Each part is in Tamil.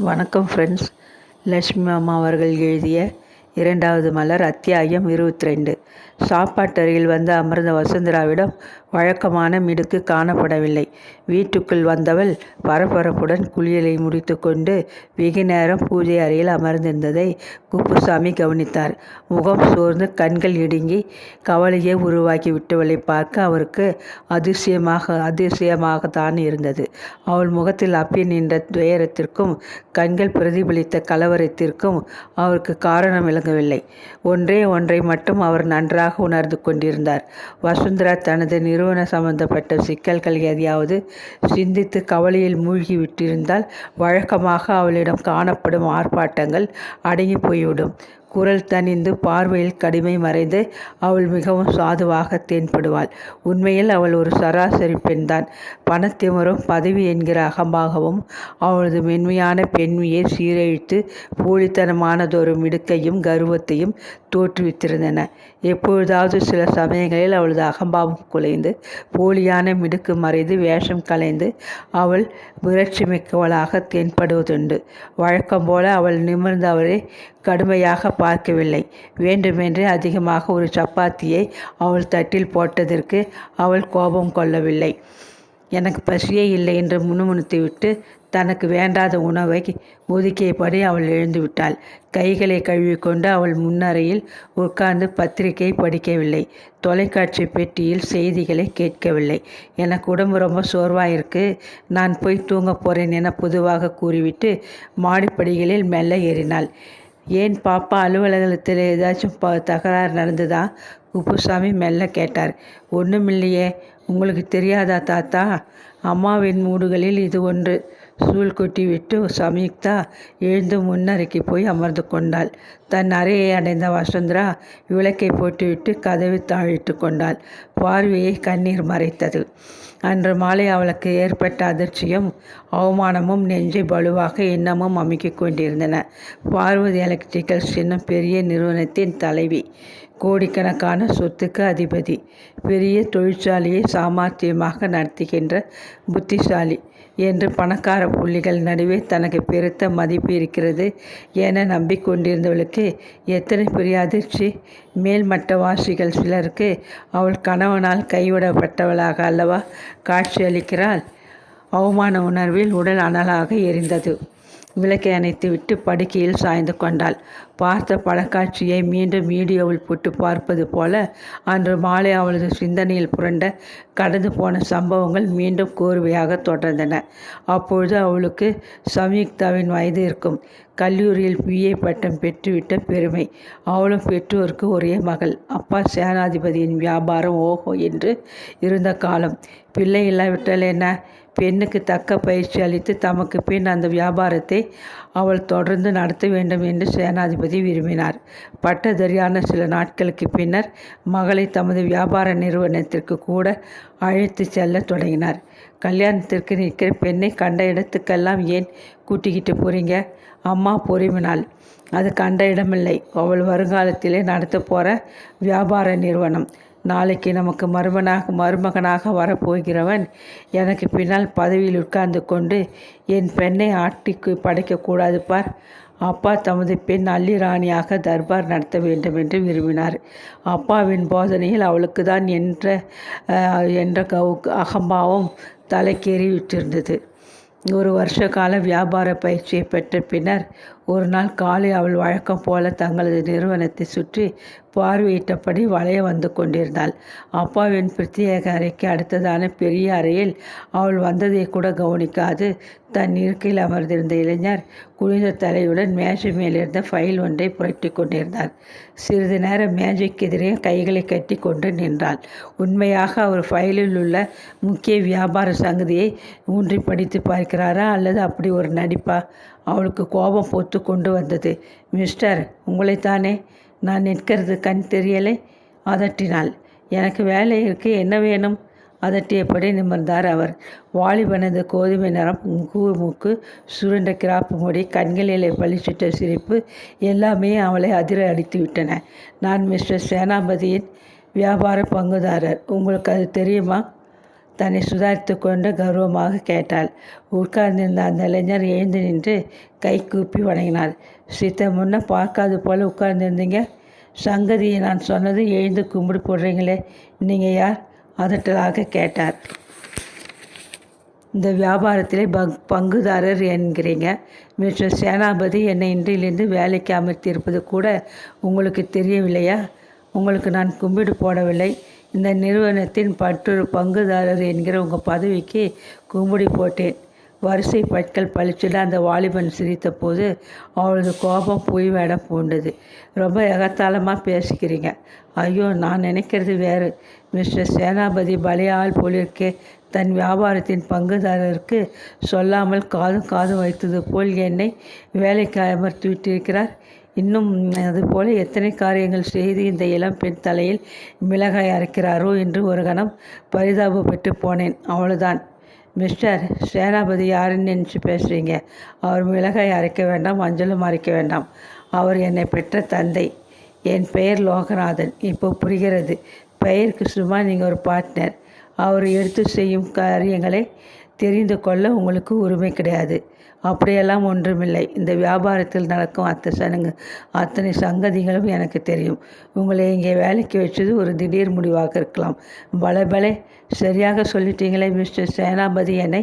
வணக்கம் ஃப்ரெண்ட்ஸ். லட்சுமி அம்மா அவர்கள் எழுதிய இரண்டாவது மலர் அத்தியாயம் 22. சாப்பாட்டறையில் வந்து அமர்ந்த வசுந்தராவிடம் வழக்கமான மிடுக்கு காணப்படவில்லை. வீட்டுக்குள் வந்தவள் பரபரப்புடன் குளியலை முடித்து கொண்டு வெகு நேரம் பூஜை அறையில் அமர்ந்திருந்ததை குப்புசாமி கவனித்தார். முகம் சோர்ந்து கண்கள் இடுங்கி கவலையை உருவாக்கி விட்டவளை பார்க்க அவருக்கு அதிசயமாகத்தான் இருந்தது. அவள் முகத்தில் அப்பி நின்ற துயரத்திற்கும் கண்கள் பிரதிபலித்த கலவரத்திற்கும் அவருக்கு காரணம் விளங்கவில்லை. ஒன்றை மட்டும் அவர் நன்றாக உணர்ந்து கொண்டிருந்தார். வசுந்தரா தனது நிறுவன சம்பந்தப்பட்ட சிக்கல்கள் எதையாவது சிந்தித்து கவலையில் மூழ்கி விட்டிருந்தால் வழக்கமாக அவளிடம் காணப்படும் ஆர்ப்பாட்டங்கள் அடங்கி போய்விடும். குரல் தணிந்து பார்வையில் கடுமை மறைந்து அவள் மிகவும் சாதுவாக தென்படுவாள். உண்மையில் அவள் ஒரு சராசரி பெண்தான். பணத்திமரும் பதவி என்கிற அகம்பாகவும் அவளது மென்மையான பெண்மையை சீரழித்து போலித்தனமானதொரு மிடுக்கையும் கர்வத்தையும் தோற்றுவித்திருந்தன. எப்பொழுதாவது சில சமயங்களில் அவளது அகம்பாவம் குலைந்து போலியான மிடுக்கு மறைந்து வேஷம் கலைந்து அவள் முயற்சி மிக்கவளாக தென்படுவதுண்டு. வழக்கம் போல அவள் நிமிர்ந்து அவரை கடுமையாக பார்க்கவில்லை. வேண்டுமென்றே அதிகமாக ஒரு சப்பாத்தியை அவள் தட்டில் போட்டதற்கு அவள் கோபம் கொள்ளவில்லை. எனக்கு பசியே இல்லை என்று முணுமுணுத்துவிட்டு தனக்கு வேண்டாத உணவை ஒதுக்கியபடி அவள் எழுந்துவிட்டாள். கைகளை கழுவிக்கொண்டு அவள் முன்னறையில் உட்கார்ந்து பத்திரிகை படிக்கவில்லை. தொலைக்காட்சி பெட்டியில் செய்திகளை கேட்கவில்லை. எனக்கு உடம்பு ரொம்ப சோர்வாயிருக்கு, நான் போய் தூங்க போகிறேன் என பொதுவாக கூறிவிட்டு மாடிப்படிகளில் மெல்ல ஏறினாள். ஏன் பாப்பா, அலுவலகத்தில் ஏதாச்சும் தகராறு நடந்ததா? குப்புசாமி மெல்ல கேட்டார். ஒன்றுமில்லையே, உங்களுக்கு தெரியாதா தாத்தா? அம்மாவின் மூடுகளில் இது ஒன்று. சூழ் கொட்டிவிட்டு சம்யுக்தா எழுந்து முன்னறைக்கு போய் அமர்ந்து கொண்டாள். தன் அறையை அடைந்த வசுந்தரா விளக்கை போட்டுவிட்டு கதவை தாழிட்டு கொண்டாள். பார்வையை கண்ணீர் மறைத்தது. அன்று மாலை அவளுக்கு ஏற்பட்ட அதிர்ச்சியும் அவமானமும் நெஞ்சை வலுவாக இன்னமும் அமுக்கிக் கொண்டிருந்தன. பார்வதி எலக்ட்ரிக்கல்ஸ் என்னும் பெரிய நிறுவனத்தின் தலைவி, கோடிக்கணக்கான சொத்துக்கு அதிபதி, பெரிய தொழிற்சாலையை சாமர்த்தியமாக நடத்துகின்ற புத்திசாலி என்று பணக்கார புள்ளிகள் நடுவே தனக்கு பெருத்த மதிப்பு இருக்கிறது என நம்பிக்கொண்டிருந்தவளுக்கு எத்தனை பெரிய அதிர்ச்சி! மேல்மட்டவாசிகள் சிலருக்கு அவள் கணவனால் கைவிடப்பட்டவளாக அல்லவா காட்சியளிக்கிறாள். அவமான உணர்வில் உடல் அனலாக எரிந்தது. விளக்கை அணைத்துவிட்டு படுக்கையில் சாய்ந்து கொண்டாள். பார்த்த படக்காட்சியை மீண்டும் வீடியோவில் போட்டு பார்ப்பது போல அன்று மாலை அவளது சிந்தனையில் புரண்ட கடந்து போன சம்பவங்கள் மீண்டும் கோர்வையாக தொடர்ந்தன. அப்பொழுது அவளுக்கு சம்யுக்தாவின் வயது இருக்கும். கல்லூரியில் பிஏ பட்டம் பெற்றுவிட்ட பெருமை. அவளும் பெற்றோருக்கு ஒரே மகள். அப்பா சேனாதிபதியின் வியாபாரம் ஓஹோ என்று இருந்த காலம். பிள்ளை இல்லாவிட்டால் என்ன? பெண்ணுக்கு தக்க பயிற்சி அளித்து தமக்கு பின் அந்த வியாபாரத்தை அவள் தொடர்ந்து நடத்த வேண்டும் என்று சேனாதிபதி விரும்பினார். பட்டதாரியான சில நாட்களுக்கு பின்னர் மகளை தமது வியாபார நிறுவனத்திற்கு கூட அழைத்து செல்ல தொடங்கினார். கல்யாணத்திற்கு நிற்கிற பெண்ணை கண்ட இடத்துக்கெல்லாம் ஏன் கூட்டிக்கிட்டு போகிறீங்க? அம்மா பொறுமினாள். அது கண்ட இடமில்லை, அவள் வருங்காலத்திலே நடத்த போகிற வியாபார நிறுவனம். நாளைக்கு நமக்கு மருமகனாக வரப்போகிறவன் எனக்கு பின்னால் பதவியில் உட்கார்ந்து கொண்டு என் பெண்ணை ஆட்டிக்கு படைக்கக்கூடாது பார். அப்பா தமது பெண் அல்லி ராணியாக தர்பார் நடத்த வேண்டும் என்று விரும்பினார். அப்பாவின் போதனையில் அவளுக்கு தான் என்ற அகம்பாவம் தலைக்கேறி விட்டிருந்தது. ஒரு வருஷ கால வியாபார பயிற்சியை பெற்ற பின்னர் ஒரு நாள் காலை அவள் வழக்கம் போல தங்களது நிறுவனத்தை சுற்றி பார்வையிட்டபடி வளைய வந்து கொண்டிருந்தாள். அப்பாவின் பிரத்யேக அறைக்கு அடுத்ததான பெரிய அறையில் அவள் வந்ததை கூட கவனிக்காது தன் இருக்கையில் அமர்ந்திருந்த இளைஞர் குனிந்த தலையுடன் மேஜை மேலிருந்த ஃபைல் ஒன்றை புரட்டி கொண்டிருந்தார். சிறிது நேரம் மேஜைக்கு எதிரே கைகளை கட்டி கொண்டு நின்றாள். உண்மையாக அவர் ஃபைலில் உள்ள முக்கிய வியாபார சங்கதியை ஊன்றி படித்து பார்க்கிறாரா அல்லது அப்படி ஒரு நடிப்பா? அவளுக்கு கோபம் பொத்து கொண்டு வந்தது. மிஸ்டர், உங்களைத்தானே, நான் நிற்கிறது கண் தெரியலை? அதட்டினாள். எனக்கு வேலை இருக்கு, என்ன வேணும்? அதட்டியபடி நிமிர்ந்தார் அவர். வாலிபனது கோதுமை நிறம், மூக்கு, சுருண்ட கிராப்பு முடி, கண்களிலே பளிச்சிட்ட சிரிப்பு எல்லாமே அவளை அதிர அடித்து விட்டன. நான் மிஸ்டர் சேனாபதியின் வியாபார பங்குதாரர். உங்களுக்கு அது தெரியுமா? தன்னை சுதாரித்து கொண்டு கௌரவமாக கேட்டாள். உட்கார்ந்திருந்த அந்த இளைஞர் எழுந்து நின்று கை கூப்பி வணங்கினார். சித்த முன்ன பார்க்காது போல் உட்கார்ந்துருந்தீங்க. சங்கதியை நான் சொன்னது எழுந்து கும்பிடு போடுறீங்களே, நீங்கள் யார்? அதட்டலாக கேட்டார். இந்த வியாபாரத்திலே பங்குதாரர் என்கிறீங்க. மிஸ்டர் சேனாபதி என்னை இன்றிலிருந்து வேலைக்கு அமர்த்தியிருப்பது கூட உங்களுக்கு தெரியவில்லையா? உங்களுக்கு நான் கும்பிடு போடவில்லை. இந்த நிறுவனத்தின் மற்றொரு பங்குதாரர் என்கிற உங்கள் பதவிக்கு கும்பிடி போட்டேன். வரிசை பற்கள் பளிச்சுட அந்த வாலிபன் சிரித்த போது அவளது கோபம் பொய் வேடம் பூண்டது. ரொம்ப எகத்தாளமாக பேசிக்கிறீங்க. ஐயோ, நான் நினைக்கிறது வேறு. மிஸ்டர் சேனாபதி பலையால் போலிருக்கே. தன் வியாபாரத்தின் பங்குதாரருக்கு சொல்லாமல் காதும் வைத்தது போல் என்னை வேலைக்கு அமர்த்தி விட்டிருக்கிறார். இன்னும் அதுபோல எத்தனை காரியங்கள் செய்து இந்த இளம் பெண் தலையில் மிளகாய் அரைக்கிறாரோ என்று ஒரு கணம் பரிதாபப்பட்டு போனேன். அவ்வளோதான். மிஸ்டர் சேனாபதி யாருன்னு நினச்சி பேசுகிறீங்க? அவர் மிளகாய் அரைக்க வேண்டாம், மஞ்சளும் அரைக்க வேண்டாம். அவர் என்னை பெற்ற தந்தை. என் பெயர் லோகநாதன். இப்போ புரிகிறது. பெயருக்கு சும்மா நீங்கள் ஒரு பார்ட்னர். அவர் எடுத்து செய்யும் காரியங்களை தெரிந்து கொள்ள உங்களுக்கு உரிமை கிடையாது. அப்படியெல்லாம் ஒன்றுமில்லை. இந்த வியாபாரத்தில் நடக்கும் அத்தனை சங்கதிகளும் எனக்கு தெரியும். உங்களை இங்கே வேலைக்கு வச்சது ஒரு திடீர் முடிவாக இருக்கலாம். பலே சரியாக சொல்லிட்டீங்களே. மிஸ்டர் சேனாபதி என்னை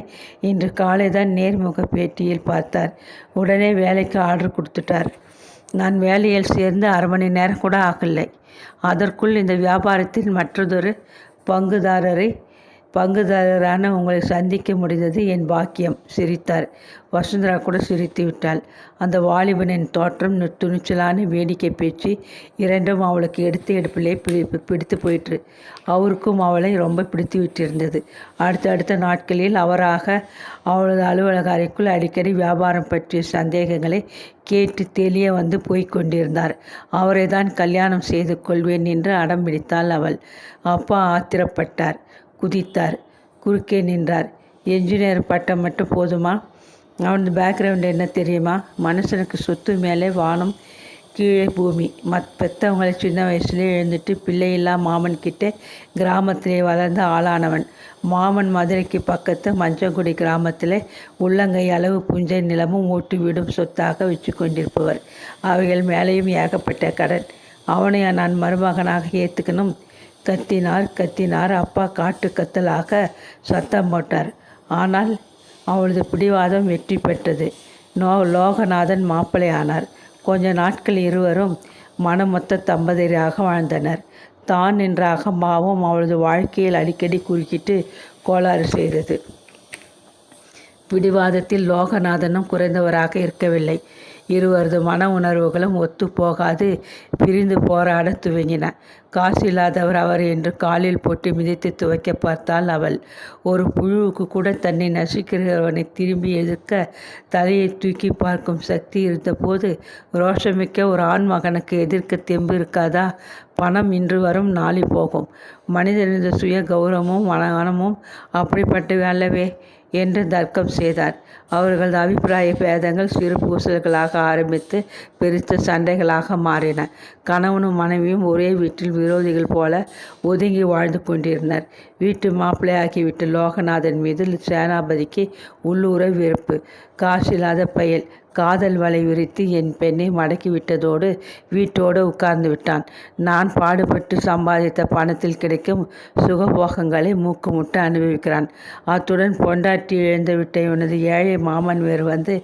இன்று காலை தான் நேர்முக பேட்டியில் பார்த்தார். உடனே வேலைக்கு ஆர்டர் கொடுத்துட்டார். நான் வேலையில் சேர்ந்து 1/2 மணி நேரம் கூட ஆகலை. அதற்குள் இந்த வியாபாரத்தில் மற்றொரு பங்குதாரரான உங்களை சந்திக்க முடிந்தது என் பாக்கியம். சிரித்தார். வசுந்தரா கூட சிரித்து விட்டாள். அந்த வாலிபனின் தோற்றம், துணிச்சலான வேடிக்கை பேச்சு இரண்டும் அவளுக்கு எடுத்த எடுப்பிலே பிடித்து போயிற்று. அவருக்கும் அவளை ரொம்ப பிடித்து விட்டிருந்தது. அடுத்த நாட்களில் அவராக அவளது அலுவலக அறைக்குள் அடிக்கடி வியாபாரம் பற்றிய சந்தேகங்களை கேட்டு தெளிய வந்து போய்கொண்டிருந்தார். அவரை தான் கல்யாணம் செய்து கொள்வேன் என்று அடம் பிடித்தாள் அவள். அப்பா ஆத்திரப்பட்டார். குதித்தார். குறுக்கே நின்றார். என்ஜினியர் பட்டம் மட்டும் போதுமா? அவனது பேக்ரவுண்ட் என்ன தெரியுமா? மனுஷனுக்கு சொத்து மேலே வானம், கீழே பூமி. பெற்றவங்களை சின்ன வயசுலேயே எழுந்துட்டு பிள்ளையில்லா மாமன் கிட்டே கிராமத்திலே வளர்ந்த ஆளானவன். மாமன் மதுரைக்கு பக்கத்து மஞ்சங்குடி கிராமத்திலே உள்ளங்கை அளவு புஞ்சை நிலமும் ஓட்டு வீடும் சொத்தாக வச்சு கொண்டிருப்பவர். அவைகள் மேலேயும் ஏகப்பட்ட கடன். அவனை நான் மருமகனாக ஏற்றுக்கணும். கத்தினார். அப்பா காட்டு கத்தலாக சத்தம் போட்டார். ஆனால் அவளது பிடிவாதம் வெற்றி பெற்றது. லோகநாதன் மாப்பிள்ளை ஆனார். கொஞ்ச நாட்கள் இருவரும் மனமொத்த தம்பதியராக வாழ்ந்தனர். தான் என்ற அகம்பாவம் அவளது வாழ்க்கையில் அடிக்கடி குறுக்கிட்டு கோளாறு செய்தது. பிடிவாதத்தில் லோகநாதனும் குறைந்தவராக இருக்கவில்லை. இருவரது மன உணர்வுகளும் ஒத்து போகாது பிரிந்து போராட துவங்கின. காசு இல்லாதவர் அவர் என்று காலில் போட்டு மிதித்து துவைக்க பார்த்தாள் அவள். ஒரு புழுவுக்கு கூட தன்னை நசுக்கிறவனை திரும்பி எதிர்க்க தலையை தூக்கி பார்க்கும் சக்தி இருந்தபோது ரோஷமிக்க ஒரு ஆண் மகனுக்கு எதிர்க்க தெம்பு இருக்காதா? பணம் இன்று வரும், நாளை போகும். மனிதனது சுய கௌரவமும் மனமும் அப்படிப்பட்டவை அல்லவே என்று தர்க்கம் செய்தார். அவர்களது அபிப்பிராய பேதங்கள் சிறு பூசல்களாக ஆரம்பித்து பெருத்த சண்டைகளாக மாறின. கணவனும் மனைவியும் ஒரே வீட்டில் விரோதிகள் போல ஒதுங்கி வாழ்ந்து கொண்டிருந்தனர். வீட்டு மாப்பிள்ளையாகிவிட்ட லோகநாதன் மீது சேனாபதிக்கு உள்ளூர வெறுப்பு. காசில்லாத பயல் காதல் வலை விரித்து என் பெண்ணை மடக்கிவிட்டதோடு வீட்டோடு உட்கார்ந்து விட்டான். நான் பாடுபட்டு சம்பாதித்த பணத்தில் கிடைக்கும் சுகபோகங்களை மூக்குமுட்டு அனுபவிக்கிறான். அத்துடன் பொண்டாட்டி இழந்துவிட்ட இவனது ஏழை மாமன் வேறு வந்து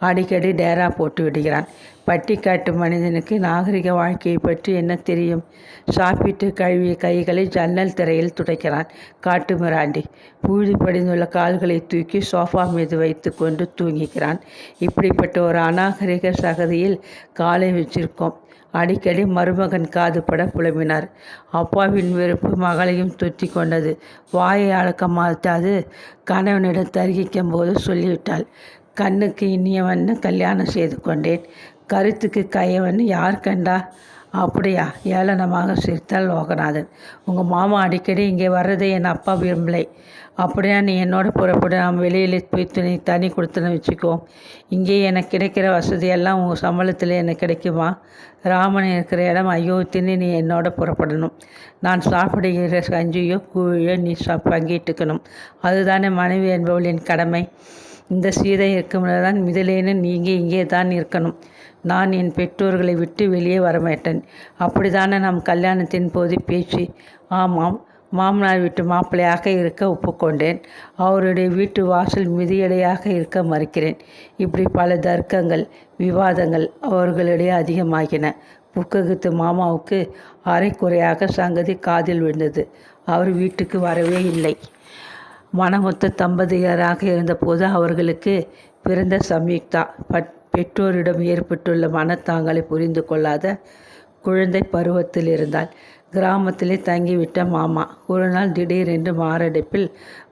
அடிக்கடி டேரா போட்டு விடுகிறான். பட்டிக்காட்டு மனிதனுக்கு நாகரிக வாழ்க்கையை பற்றி என்ன தெரியும்? சாப்பிட்டு கழுவிய கைகளை ஜன்னல் திரையில் துடைக்கிறான். காட்டு மிராண்டி. புழுதி படிந்துள்ள கால்களை தூக்கி சோஃபா மீது வைத்து கொண்டு தூங்கிக்கிறான். இப்படிப்பட்ட ஒரு அநாகரிக சகதியில் காலை வச்சிருக்கோம். அடிக்கடி மருமகன் காதுபட புலம்பினார். அப்பாவின் வெறுப்பு மகளையும் தொத்தி கொண்டது. வாயை அடக்க மாட்டாது கணவனிடம் தருகிக்கும் போது சொல்லிவிட்டாள். கண்ணுக்கு இனியவன்னு கல்யாணம் செய்து கொண்டேன். கருத்துக்கு கையவன்னு யார் கண்டா? அப்படியா? ஏளனமாக சிரித்தாள் லோகநாதன். உங்கள் மாமா அடிக்கடி இங்கே வர்றதை என் அப்பா விரும்பலை. அப்படியா, நீ என்னோட புறப்பட, நாம் வெளியில் போய் தனி கொடுத்துன்னு வச்சுக்குவோம். இங்கே எனக்கு கிடைக்கிற வசதியெல்லாம் உங்கள் சம்பளத்தில் எனக்கு கிடைக்குமா? ராமன் இருக்கிற இடம் அயோத்தின்னு நீ என்னோட புறப்படணும். நான் சாப்பிடுகிற கஞ்சியோ கூழியோ நீ பங்கிட்டுக்கணும். அதுதானே மனைவி என்பவளின் கடமை. இந்த சீதை இருக்கும்போதுதான் மிதிலேன்னு நீங்கள் இங்கே தான் இருக்கணும். நான் என் பெற்றோர்களை விட்டு வெளியே வரமாட்டேன். அப்படித்தானே நம் கல்யாணத்தின் போது பேச்சு? ஆமாம், மாமனார் வீட்டு மாப்பிள்ளையாக இருக்க ஒப்புக்கொண்டேன். அவருடைய வீட்டு வாசல் மிதியடையாக இருக்க மறுக்கிறேன். இப்படி பல தர்க்கங்கள், விவாதங்கள் அவர்களிடையே அதிகமாகின. புக்ககத்து மாமாவுக்கு அரைக்குறையாக சங்கதி காதில் விழுந்தது. அவர் வீட்டுக்கு வரவே இல்லை. மனமொத்த தம்பதியராக இருந்தபோது அவர்களுக்கு பிறந்த சம்யுக்தா பெற்றோரிடம் ஏற்பட்டுள்ள மனத்தாங்களை புரிந்து கொள்ளாத குழந்தை பருவத்தில் இருந்தாள். கிராமத்திலே தங்கிவிட்ட மாமா ஒரு நாள் திடீரென்று மாரடைப்பில்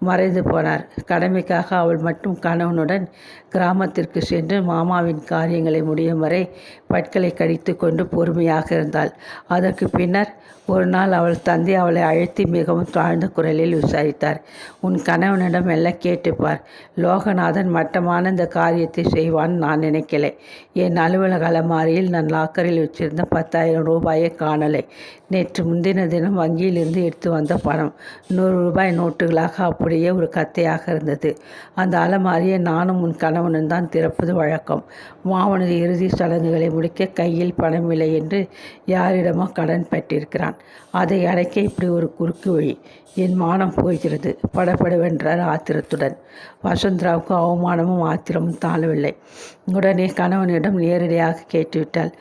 மறைந்து போனார். கடமைக்காக அவள் மட்டும் கணவனுடன் கிராமத்திற்கு சென்று மாமாவின் காரியங்களை முடியும் வரை பற்களை கடித்து கொண்டு பொறுமையாக இருந்தாள். அதற்கு பின்னர் ஒரு நாள் அவள் தந்தை அவளை அழைத்து மிகவும் தாழ்ந்த குரலில் விசாரித்தார். உன் கணவனிடம் எல்லாம் கேட்டுப்பார். லோகநாதன் மட்டமான இந்த காரியத்தை செய்வான் நான் நினைக்கலை. என் அலுவலக அலமாரியில் நான் லாக்கரில் வச்சிருந்த 10,000 ரூபாயை காணலை. நேற்று முந்தின தினம் வங்கியிலிருந்து எடுத்து வந்த பணம் 100 ரூபாய் நோட்டுகளாக அப்படியே ஒரு கத்தையாக இருந்தது. அந்த அலமாரியை நானும் உன் கணவனும் தான் திறப்பது வழக்கம். மாவனது இறுதி சடங்குகளை முடிக்க கையில் பணமில்லை என்று யாரிடமோ கடன் பெற்றிருக்கிறான். அதை அடைக்க இப்படி ஒரு குறுக்கு வழி. என் மானம் போகிறது படபடவென்றார் ஆத்திரத்துடன். வசந்தராவுக்கு அவமானமும் ஆத்திரமும் தாழவில்லை. உடனே கணவனிடம் நேரடியாக கேட்டுவிட்டாள்.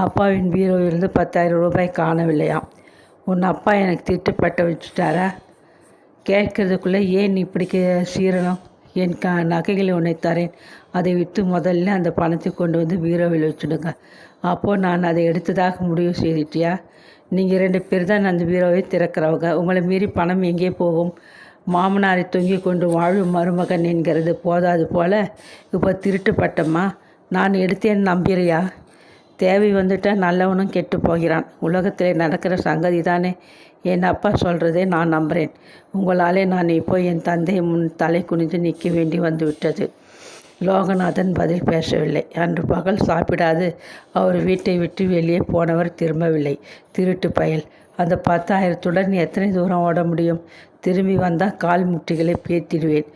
அப்பாவின் பீரோவிலிருந்து 10,000 ரூபாய் காணவில்லையாம். உன் அப்பா எனக்கு திட்டுப்பட்ட வச்சுட்டாரா? கேட்கறதுக்குள்ளே ஏன் இப்படி சீரணும்? என் நகைகளை உன்னை தரேன். அதை விற்று முதல்ல அந்த பணத்தை கொண்டு வந்து பீரோவில் வச்சுடுங்க. அப்போது நான் அதை எடுத்ததாக முடிவு செய்துட்டியா? நீங்கள் 2 பேர் தான் அந்த பீரோவை திறக்கிறவங்க. உங்களை மீறி பணம் எங்கே போகும்? மாமனாரை தொங்கி கொண்டு வாழும் மருமகன் என்கிறது போதாது போல இப்போ திருட்டு பட்டம்மா நான் எடுத்தேன்னு நம்புறியா? தேவை வந்துட்டால் நல்லவனும் கெட்டு போகிறான். உலகத்தில் நடக்கிற சங்கதி தானே. என் அப்பா சொல்கிறதே நான் நம்புகிறேன். உங்களாலே நான் இப்போ என் தந்தை முன் தலை குனிந்து நிற்க வேண்டி வந்துவிட்டது. லோகநாதன் பதில் பேசவில்லை. அன்று பகல் சாப்பிடாது அவர் வீட்டை விட்டு வெளியே போனவர் திரும்பவில்லை. திருட்டு பயல். அந்த 10,000-துடன் எத்தனை தூரம் ஓட முடியும்? திரும்பி வந்தால் கால் முட்டிகளை பேத்திடுவேன்.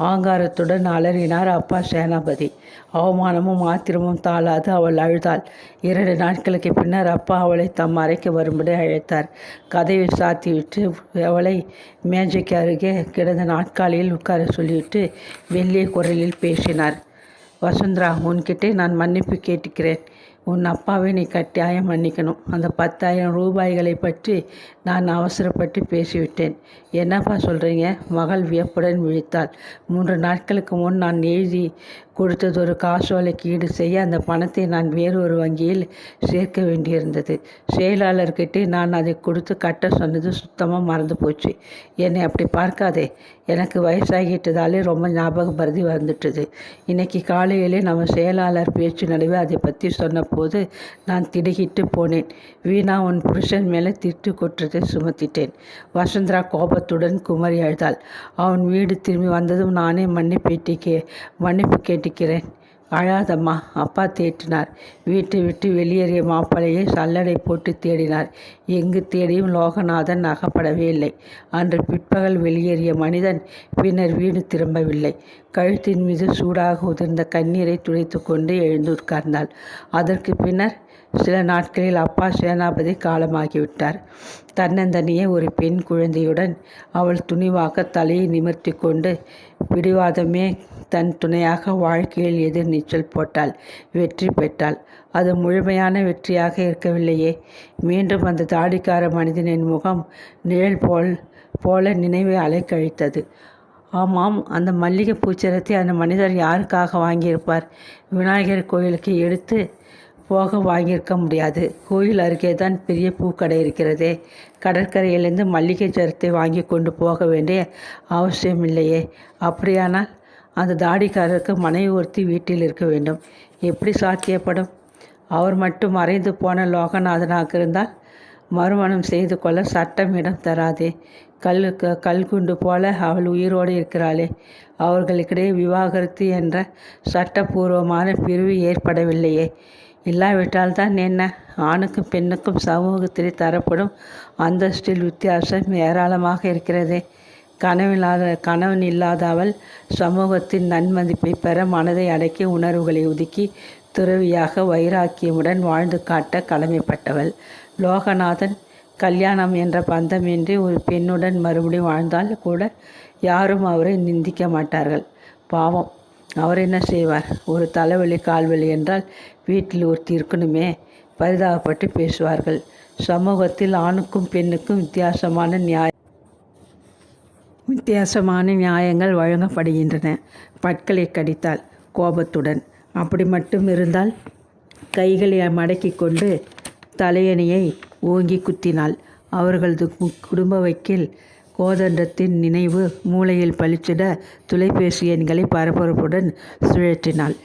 ஆங்காரத்துடன் அலறினார் அப்பா சேனாபதி. அவமானமும் ஆத்திரமும் தாளாது அவள் அழுதாள். 2 நாட்களுக்கு பின்னர் அப்பா அவளை தம் அறைக்கு வரும்படி அழைத்தார். கதவை சாத்திவிட்டு அவளை மேஜைக்கு அருகே கிடந்த நாட்காலியில் உட்கார சொல்லிவிட்டு வெள்ளிய குரலில் பேசினார். வசுந்தரா, உன்கிட்டே நான் மன்னிப்பு கேட்டுக்கிறேன். உன் அப்பாவை நீ கட்டாயம் மன்னிக்கணும். அந்த 10,000 ரூபாய்களை பற்றி நான் அவசரப்பட்டு பேசிவிட்டேன். என்னப்பா சொல்கிறீங்க? மகள் வியப்புடன் விழித்தாள். 3 நாட்களுக்கு முன் நான் எழுதி கொடுத்ததொரு காசோலைக்கு ஈடு செய்ய அந்த பணத்தை நான் வேறு ஒரு வங்கியில் சேர்க்க வேண்டியிருந்தது. செயலாளர்கிட்டே நான் அதை கொடுத்து கட்ட சொன்னது சுத்தமாக மறந்து போச்சு. என்னை அப்படி பார்க்காதே. எனக்கு வயசாகிட்டதாலே ரொம்ப ஞாபகம் பருதி வந்துட்டுது. இன்றைக்கி காலையிலே நம்ம செயலாளர் பேச்சு நடுவே அதை பற்றி சொன்னபோது நான் திடுகிட்டு போனேன். வீணா உன் புருஷன் மேலே திட்டு குற்றத்தை சுமத்திட்டேன். வசுந்தரா கோபத்துடன் குமரி அழுதாள். அவன் வீடு திரும்பி வந்ததும் நானே மன்னிப்பு கேட்டுக்கிறேன். அழாதம்மா, அப்பா தேற்றினார். வீட்டை விட்டு வெளியேறிய மாப்பிளையை சல்லடை போட்டு தேடினார். எங்கு தேடியும் லோகநாதன் அகப்படவே இல்லை. அன்று பிற்பகல் வெளியேறிய மனிதன் பின்னர் வீடு திரும்பவில்லை. கழுத்தின் மீது சூடாக உதிர்ந்த கண்ணீரை துடைத்து கொண்டு எழுந்து உட்கார்ந்தாள். அதற்கு பின்னர் சில நாட்களில் அப்பா சேனாபதி காலமாகிவிட்டார். தன்னந்தனியே ஒரு பெண் குழந்தையுடன் அவள் துணிவாக தலையை நிமிர்த்தி கொண்டு பிடிவாதமே தன் துணையாக வாழ்க்கையில் எதிர் நீச்சல் போட்டாள். வெற்றி பெற்றாள். அது முழுமையான வெற்றியாக இருக்கவில்லையே. மீண்டும் அந்த தாடிக்கார மனிதனின் முகம் நிழல் போல நினைவை அலைக்கழித்தது. ஆமாம், அந்த மல்லிகை பூச்சரத்தை அந்த மனிதர் யாருக்காக வாங்கியிருப்பார்? விநாயகர் கோயிலுக்கு எடுத்து போக வாங்கியிருக்க முடியாது. கோயில் அருகே தான் பெரிய பூக்கடை இருக்கிறதே. கடற்கரையிலிருந்து மல்லிகை சரத்தை வாங்கி கொண்டு போக வேண்டிய அவசியமில்லையே. அப்படியானால் அந்த தாடிக்காரருக்கு மனைவி ஒருத்தி வீட்டில் இருக்க வேண்டும். எப்படி சாத்தியப்படும்? அவர் மட்டும் மறைந்து போன லோகநாதனாக இருந்தால் மறுமணம் செய்து கொள்ள சட்டம் இடம் தராதே. கல்குண்டு போல அவள் உயிரோடு இருக்கிறாளே. அவர்களுக்கிடையே விவாகரத்து என்ற சட்டபூர்வமான பிரிவு ஏற்படவில்லையே. இல்லாவிட்டால் தான் என்ன? ஆணுக்கும் பெண்ணுக்கும் சமூகத்திலே தரப்படும் அந்தஸ்தில் வித்தியாசம் ஏராளமாக இருக்கிறதே. கணவன் இல்லாத அவள் சமூகத்தின் நன்மதிப்பை பெற மனதை அடக்கி உணர்வுகளை ஒதுக்கி துறவியாக வைராக்கியமுடன் வாழ்ந்து காட்ட கடமைப்பட்டவள். லோகநாதன் கல்யாணம் என்ற பந்தமின்றி ஒரு பெண்ணுடன் மறுபடியும் வாழ்ந்தால் கூட யாரும் அவரை நிந்திக்க மாட்டார்கள். பாவம், அவர் என்ன செய்வார்? ஒரு தலைவலி கால்வலி என்றால் வீட்டில் ஒருத்தி இருக்கணுமே, பரிதாபப்பட்டு பேசுவார்கள். சமூகத்தில் ஆணுக்கும் பெண்ணுக்கும் வித்தியாசமான நியாயங்கள் வழங்கப்படுகின்றன. பற்களை கடித்தாள் கோபத்துடன். அப்படி மட்டும் இருந்தால் கைகளை மடக்கி கொண்டு தலையணையை ஓங்கி குத்தினாள். அவர்களது குடும்ப வக்கீல் கோதண்டத்தின் நினைவு மூளையில் பளிச்சிட தொலைபேசி எண்களை பரபரப்புடன் சுழற்றினாள்.